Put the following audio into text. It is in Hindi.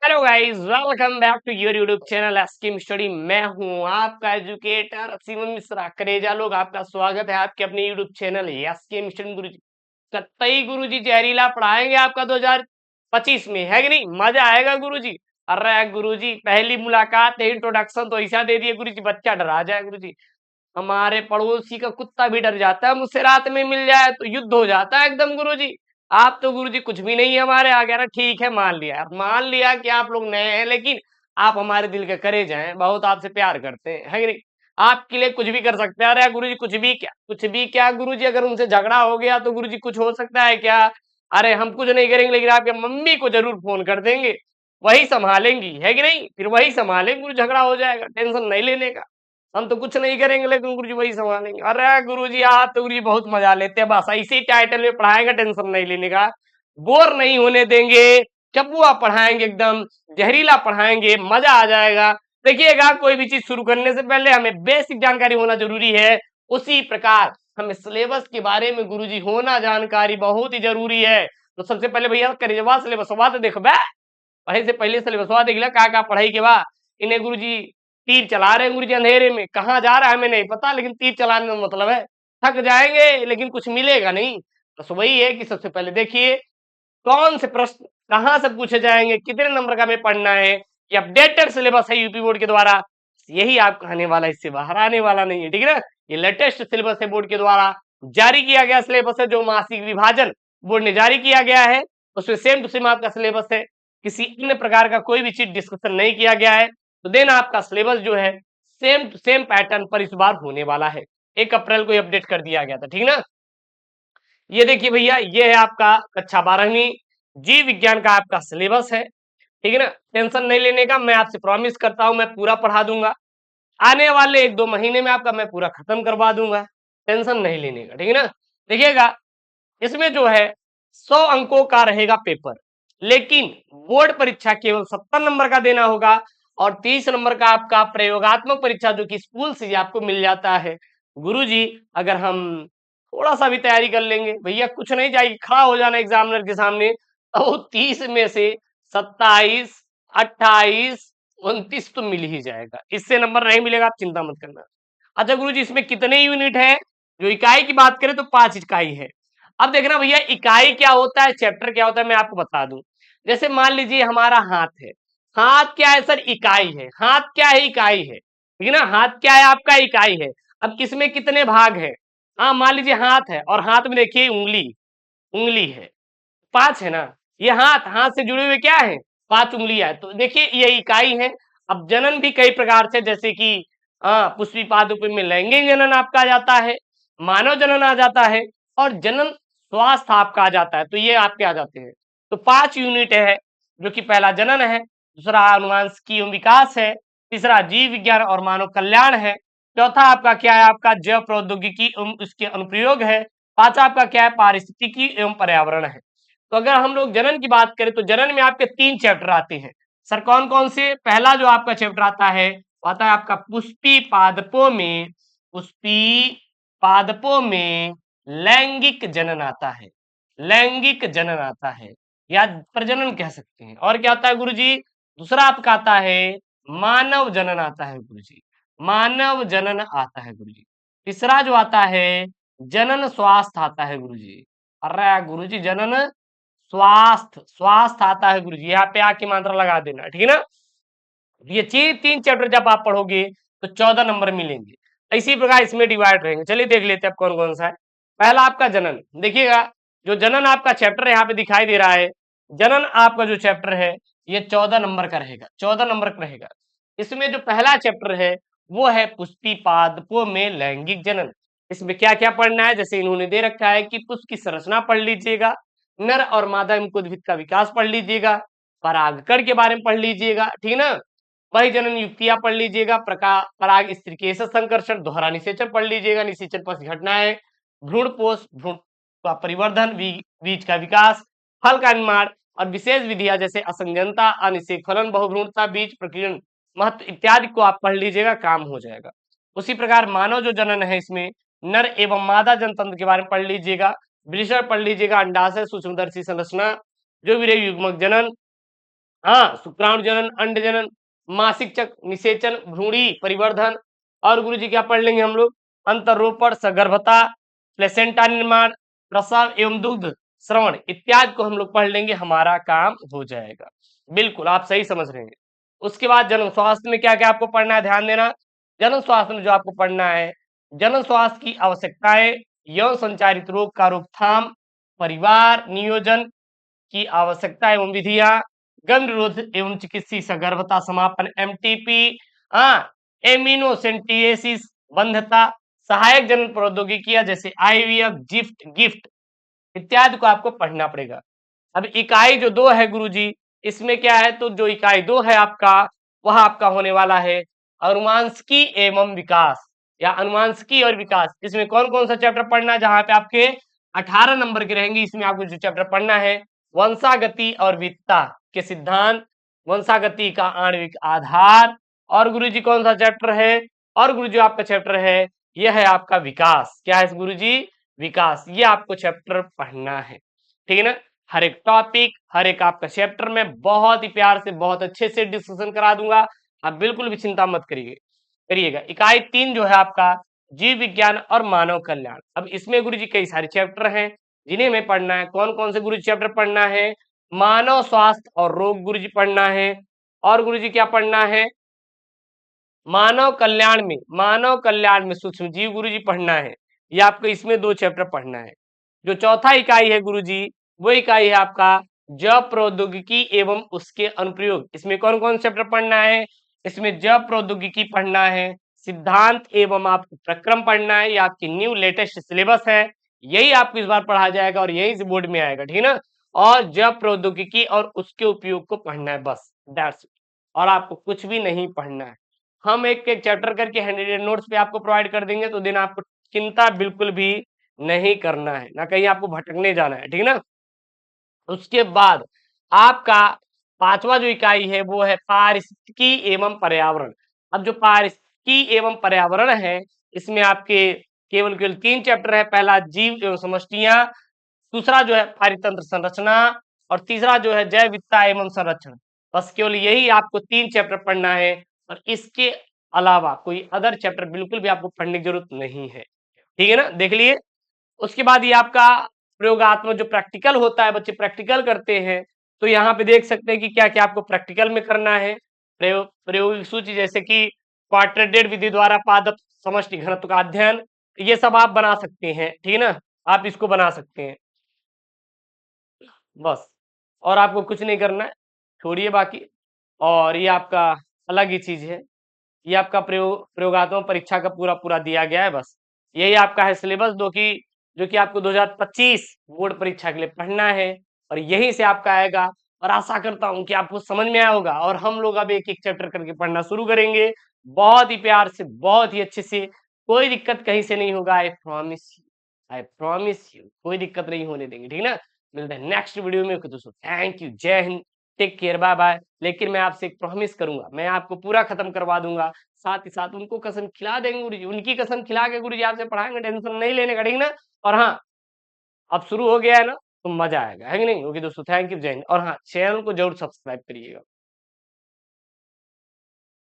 Hello guys, welcome back to your YouTube channel एस्किम स्टडी। मैं हूं आपका एजुकेटर शिवम मिश्रा करेजा। लोग आपका स्वागत है आपके अपने यूट्यूब चैनल एस्किम स्टडी गुरुजी। कतई गुरुजी जहरीला पढ़ाएंगे आपका 2025 में, है कि नहीं? मजा आएगा गुरुजी। अरे गुरुजी, पहली मुलाकात है, इंट्रोडक्शन तो ऐसा दे दिए गुरुजी, बच्चा डरा जाए गुरुजी। हमारे पड़ोसी का कुत्ता भी डर जाता है मुझसे, रात में मिल जाए तो युद्ध हो जाता है एकदम गुरुजी। आप तो गुरुजी कुछ भी नहीं है हमारे आगे ना। ठीक है, मान लिया, मान लिया कि आप लोग नए हैं, लेकिन आप हमारे दिल के करेज हैं, बहुत आपसे प्यार करते हैं, है कि नहीं? आपके लिए कुछ भी कर सकते हैं। अरे गुरुजी, कुछ भी क्या, कुछ भी क्या गुरुजी? अगर उनसे झगड़ा हो गया तो गुरुजी कुछ हो सकता है क्या? अरे हम कुछ नहीं करेंगे, लेकिन आपके मम्मी को जरूर फोन कर देंगे, वही संभालेंगी, है कि नहीं? फिर वही संभालेंगे, गुरु झगड़ा हो जाएगा, टेंशन नहीं लेने का। हम तो कुछ नहीं करेंगे, लेकिन गुरुजी वही संभालेंगे। अरे गुरुजी, आप तो गुरुजी बहुत मजा लेते हैं, बस इसी टाइटल में पढ़ाएंगे, टेंशन नहीं लेने का, बोर नहीं होने देंगे, चपुआ पढ़ाएंगे, एकदम जहरीला पढ़ाएंगे, मजा आ जाएगा। देखिएगा, कोई भी चीज शुरू करने से पहले हमें बेसिक जानकारी होना जरूरी है। उसी प्रकार हमें सिलेबस के बारे में गुरुजी होना जानकारी बहुत ही जरूरी है। तो सबसे पहले भैया करेजवा सिलेबस तो देखो बे, वहीं से पहले सिलेबस देख लिया, कहा पढ़ाई के बाद इन्हें गुरुजी तीर चला रहे हैं गुरुजी अंधेरे में। कहाँ जा रहा है हमें नहीं पता, लेकिन तीर चलाने का मतलब है थक जाएंगे, लेकिन कुछ मिलेगा नहीं। बस वही है कि सबसे पहले देखिए कौन से प्रश्न कहाँ से पूछे जाएंगे, कितने नंबर का हमें पढ़ना है। ये अपडेटेड सिलेबस है यूपी बोर्ड के द्वारा, यही आपका आने वाला, इससे बाहर आने वाला नहीं है, ठीक है ना? ये लेटेस्ट सिलेबस है, बोर्ड के द्वारा जारी किया गया सिलेबस है, जो मासिक विभाजन बोर्ड ने जारी किया गया है, उसमें सेम टू सेम आपका सिलेबस है। किसी अन्य प्रकार का कोई भी चीज डिस्कशन नहीं किया गया है। तो देन आपका सिलेबस जो है सेम टू सेम पैटर्न पर इस बार होने वाला है। 1 अप्रैल को अपडेट कर दिया गया था, ठीक ना? ये देखिए भैया, ये है आपका कक्षा 12वीं जीव विज्ञान का आपका सिलेबस है, ठीक है ना? टेंशन नहीं लेने का, मैं आपसे प्रॉमिस करता हूं मैं पूरा पढ़ा दूंगा। आने वाले 1-2 महीने में आपका मैं पूरा खत्म करवा दूंगा, टेंशन नहीं लेने का, ठीक है ना? देखिएगा, इसमें जो है 100 अंकों का रहेगा पेपर, लेकिन बोर्ड परीक्षा केवल 70 नंबर का देना होगा, और 30 नंबर का आपका प्रयोगात्मक परीक्षा जो कि स्कूल से आपको मिल जाता है। गुरुजी, अगर हम थोड़ा सा भी तैयारी कर लेंगे भैया, कुछ नहीं चाहिए, खड़ा हो जाना एग्जामिनर के सामने, तो 30 में से 27, 28, 29 तो मिल ही जाएगा, इससे नंबर नहीं मिलेगा, आप चिंता मत करना। अच्छा गुरुजी, इसमें कितने यूनिट है? जो इकाई की बात करें तो 5 इकाई है। अब देखना भैया, इकाई क्या होता है, चैप्टर क्या होता है, मैं आपको बता दूं। जैसे मान लीजिए हमारा हाथ है, हाथ क्या है सर? इकाई है। हाथ क्या है? इकाई है, ठीक है ना? हाथ क्या है आपका? इकाई है। अब किसमें कितने भाग है? हाँ, मान लीजिए हाथ है, और हाथ में देखिए उंगली, उंगली है, 5 है ना? ये हाथ, हाथ से जुड़े हुए क्या है? 5 उंगलियां है, तो देखिए ये इकाई है। अब जनन भी कई प्रकार से, जैसे कि पुष्पी पादुप में लैंगिक जनन आपका आ जाता है, मानव जनन आ जाता है, और जनन स्वास्थ्य आपका आ जाता है, तो ये आपके आ जाते हैं। तो 5 यूनिट है, जो कि पहला जनन है, दूसरा अनुवांशिकी एवं विकास है, तीसरा जीव विज्ञान और मानव कल्याण है, चौथा आपका क्या है? आपका जैव प्रौद्योगिकी एवं उसके अनुप्रयोग है, पांचवा आपका क्या है? पारिस्थितिकी एवं पर्यावरण है। तो अगर हम लोग जनन की बात करें तो जनन में आपके 3 चैप्टर आते हैं। सर कौन कौन से? पहला जो आपका चैप्टर आता है, वो आता है आपका पुष्पी पादपों में, पुष्पी पादपों में लैंगिक जनन आता है, लैंगिक जनन आता है, या प्रजनन कह सकते हैं। और क्या आता है गुरुजी? दूसरा आपका आता है मानव जनन आता है गुरुजी, मानव जनन आता है गुरुजी। तीसरा जो आता है जनन स्वास्थ्य आता है गुरुजी। अरे गुरुजी, जनन स्वास्थ्य, स्वास्थ्य आता है गुरुजी, यहाँ पे आके मात्रा लगा देना, ठीक है ना? ये 3 चैप्टर जब आप पढ़ोगे तो 14 नंबर मिलेंगे। इसी प्रकार इसमें डिवाइड रहेंगे। चलिए देख लेते हैं अब कौन कौन सा है। पहला आपका जनन, देखिएगा, जो जनन आपका चैप्टर यहाँ पे दिखाई दे रहा है, जनन आपका जो चैप्टर है ये 14 नंबर का रहेगा, 14 नंबर का रहेगा। इसमें जो पहला चैप्टर है वो है पुष्पी पादपों में लैंगिक जनन। इसमें क्या क्या पढ़ना है? जैसे इन्होंने दे रखा है कि पुष्प की संरचना पढ़ लीजिएगा, नर और मादा एवं उद्भिद का विकास पढ़ लीजिएगा, परागकण के बारे में पढ़ लीजिएगा, ठीक है ना? परिजनन युक्तियां पढ़ लीजिएगा, पराग स्त्रीकेश संकर्षण, दोहरा निषेचन पढ़ लीजिएगा, निषेचन पर घटनाएं, भ्रूणपोष, भ्रूण का परिवर्धन, बीज का विकास, फल का निर्माण, और विशेष विधियां जैसे असंजनता, अनिषेक फलन, बहुभ्रूणता, बीज प्रकीर्णन, महत्व इत्यादि को आप पढ़ लीजिएगा, काम हो जाएगा। उसी प्रकार मानव जो जनन है, इसमें नर एवं मादा जनतंत्र के बारे में पढ़ लीजिएगा, वृषण पढ़ लीजिएगा, अंडाशय, सूक्ष्मदर्शी संरचना, जो वीर्य युग्मक जनन, हाँ, शुक्राणु जनन, अंड जनन, मासिक चक्र, निषेचन, भ्रूणी परिवर्धन। और गुरुजी क्या पढ़ लेंगे हम लोग? अंतरोपण, सगर्भता, प्लेसेंटा निर्माण, प्रसव एवं दुग्ध श्रवण इत्यादि को हम लोग पढ़ लेंगे, हमारा काम हो जाएगा। बिल्कुल आप सही समझ रहे हैं। उसके बाद जन्म स्वास्थ्य में क्या क्या आपको पढ़ना है, ध्यान देना। जन्म स्वास्थ्य में जो आपको पढ़ना है, जन्म स्वास्थ्य की आवश्यकताएं, यौन संचारित रोग का रोकथाम, परिवार नियोजन की आवश्यकता एवं विधियां, गर्भ निरोध एवं चिकित्सीय सगर्भता समापन एमटीपी, हाँ, एमिनोसेंटिएसिस बंधता, सहायक जनन प्रौद्योगिकियां जैसे आईवीएफ, जिफ्ट, गिफ्ट इत्यादि को आपको पढ़ना पड़ेगा। अब इकाई जो 2 है गुरुजी, इसमें क्या है, तो जो इकाई 2 है आपका, वह आपका होने वाला है अनुवांशिकी एवं विकास या अनुवांशिकी और विकास। इसमें कौन कौन सा चैप्टर पढ़ना है, जहां पे आपके 18 नंबर के रहेंगे, इसमें आपको जो चैप्टर पढ़ना है, वंशागति और विविधता के सिद्धांत, वंशागति का आणविक आधार। और गुरुजी कौन सा चैप्टर है? और गुरुजी आपका चैप्टर है, यह है आपका विकास। क्या है गुरुजी? विकास। ये आपको चैप्टर पढ़ना है, ठीक है ना। हर एक टॉपिक, हर एक आपका चैप्टर में बहुत ही प्यार से, बहुत अच्छे से डिस्कशन करा दूंगा। आप बिल्कुल भी चिंता मत करिएगा। इकाई 3 जो है आपका जीव विज्ञान और मानव कल्याण। अब इसमें गुरुजी कई सारे चैप्टर हैं जिन्हें हमें पढ़ना है। कौन कौन से गुरुजी चैप्टर पढ़ना है? मानव स्वास्थ्य और रोग गुरुजी पढ़ना है। और गुरुजी क्या पढ़ना है? मानव कल्याण में सूक्ष्म जीव गुरुजी पढ़ना है। ये आपको इसमें 2 चैप्टर पढ़ना है। जो चौथा इकाई है गुरुजी, वो इकाई है आपका जैव प्रौद्योगिकी एवं उसके अनुप्रयोग। इसमें कौन कौन चैप्टर पढ़ना है? इसमें जैव प्रौद्योगिकी पढ़ना है, सिद्धांत एवं आपको प्रक्रम पढ़ना है। ये आपकी न्यू लेटेस्ट सिलेबस है, यही आपको इस बार पढ़ा जाएगा और यही से बोर्ड में आएगा, ठीक है ना। और जैव प्रौद्योगिकी और उसके उपयोग को पढ़ना है, बस दैट्स इट। और आपको कुछ भी नहीं पढ़ना है। हम एक एक चैप्टर करके हैंड नोट्स पे आपको प्रोवाइड कर देंगे, तो दिन आपको चिंता बिल्कुल भी नहीं करना है, ना कहीं आपको भटकने जाना है, ठीक है ना। उसके बाद आपका 5वां जो इकाई है वो है पारिस्थितिकी एवं पर्यावरण। अब जो पारिस्थितिकी एवं पर्यावरण है, इसमें आपके केवल केवल 3 चैप्टर है। पहला जीव एवं समष्टियां, दूसरा जो है पारितंत्र संरचना, और तीसरा जो है जैव विविधता एवं संरक्षण। बस केवल यही आपको 3 चैप्टर पढ़ना है, और इसके अलावा कोई अदर चैप्टर बिल्कुल भी आपको पढ़ने की जरूरत नहीं है, ठीक है ना। देख लिए। उसके बाद ये आपका प्रयोगात्मक जो प्रैक्टिकल होता है, बच्चे प्रैक्टिकल करते हैं, तो यहाँ पे देख सकते हैं कि क्या क्या आपको प्रैक्टिकल में करना है। प्रायोगिक सूची जैसे कि क्वाड्रेटेड विधि द्वारा पादप समष्टि घनत्व का अध्ययन, ये सब आप बना सकते हैं, ठीक है ना। आप इसको बना सकते हैं बस, और आपको कुछ नहीं करना है, छोड़िए बाकी। और ये आपका अलग ही चीज है, ये आपका प्रयोगात्मक परीक्षा का पूरा पूरा दिया गया है। बस यही आपका है सिलेबस, जो कि आपको 2025 बोर्ड परीक्षा के लिए पढ़ना है, और यहीं से आपका आएगा। और आशा करता हूं कि आपको समझ में आया होगा, और हम लोग अब एक एक चैप्टर करके पढ़ना शुरू करेंगे, बहुत ही प्यार से, बहुत ही अच्छे से। कोई दिक्कत कहीं से नहीं होगा, आई प्रॉमिस यू, कोई दिक्कत नहीं होने देंगे, ठीक है ना। मिलते हैं नेक्स्ट वीडियो में। दोस्तों थैंक यू, जय हिंद, टेक केयर, बाय बाय। लेकिन मैं आपसे एक प्रॉमिस करूंगा, मैं आपको पूरा खत्म करवा दूंगा। साथ ही साथ उनको कसम खिला देंगे गुरुजी, उनकी कसम खिला के गुरुजी आपसे पढ़ाएंगे, टेंशन नहीं लेने का, ठीक ना। और हाँ, अब शुरू हो गया है ना, तो मजा आएगा, है कि नहीं? ओके दोस्तों, थैंक यू, जय हिंद। और हाँ, चैनल को जरूर सब्सक्राइब करिएगा।